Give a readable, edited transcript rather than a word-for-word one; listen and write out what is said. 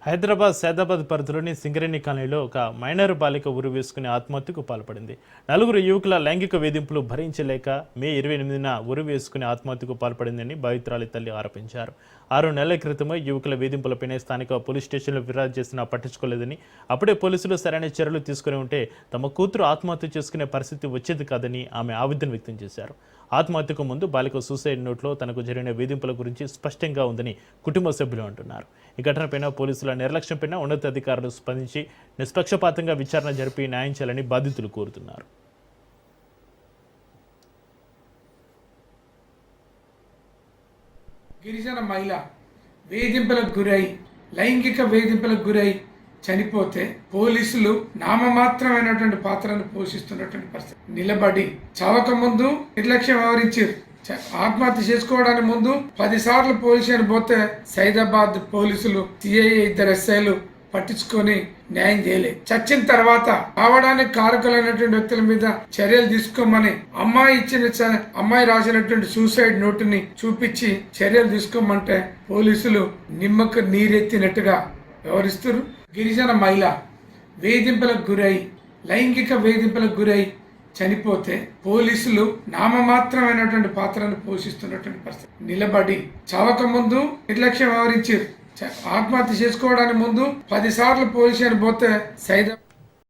సైదాబాద్ పరిధిలోని సింగరేణి కాలనీలో ఒక మైనర్ బాలిక ఉరి వేసుకుని ఆత్మహత్యకు పాల్పడింది. నలుగురు యువకుల లైంగిక వేధింపులు భరించలేక మే 28న ఉరి వేసుకుని ఆత్మహత్యకు పాల్పడిందని బాధితురాలి తల్లి ఆరోపించారు. 6 నెలల క్రితమే యువకుల వేధింపులపైనే స్థానిక పోలీస్ స్టేషన్లో ఫిర్యాదు చేసినా పట్టించుకోలేదని, అప్పుడే పోలీసులు సరైన చర్యలు తీసుకుని ఉంటే తమ కూతురు ఆత్మహత్య చేసుకునే పరిస్థితి వచ్చేది కాదని ఆమె ఆవేదన వ్యక్తం చేశారు. ఆత్మహత్యకు ముందు బాలిక సూసైడ్ నోట్లో తనకు జరిగిన వేధింపుల గురించి స్పష్టంగా ఉందని కుటుంబ సభ్యులు అంటున్నారు. ఈ ఘటనపైన పోలీసుల నిర్లక్ష్యంపైన ఉన్నతాధికారులు స్పందించి నిష్పక్షపాతంగా విచారణ జరిపి న్యాయం చేయాలని బాధితులు కోరుతున్నారు. గిరిజన మహిళ లైంగిక వేధింపులకు గురై చనిపోతే పోలీసులు నామమాత్రమైనటువంటి పాత్రను పోషిస్తున్నటువంటి పరిస్థితి. నిలబడి చావక ముందు నిర్లక్ష్యం వ్యవహరించారు. ఆత్మహత్య చేసుకోవడానికి ముందు 10 సార్లు పోలీస్ స్టేషన్ పోతే సైదాబాద్ పోలీసులు సిఐ 2 ఎస్ఐలు పట్టించుకొని న్యాయం చేయలేదు. చచ్చిన తర్వాత కావడానికి కారకులైనటువంటి వ్యక్తుల మీద చర్యలు తీసుకోమని అమ్మాయి రాసినటువంటి సూసైడ్ నోటుని చూపించి చర్యలు తీసుకోమంటే పోలీసులు నిమ్మకు నీరెత్తినట్టుగా వ్యవహరిస్తారు. గిరిజన మహిళ లైంగిక వేధింపులకు గురై చనిపోతే పోలీసులు నామమాత్రమైనటువంటి పాత్రను పోషిస్తున్నటువంటి పరిస్థితి. నిలబడి చావక ముందు నిర్లక్ష్యం వ్యవహరించారు. ఆత్మహత్య చేసుకోవడానికి ముందు 10 సార్లు పోలీస్ స్టేషన్ పోతే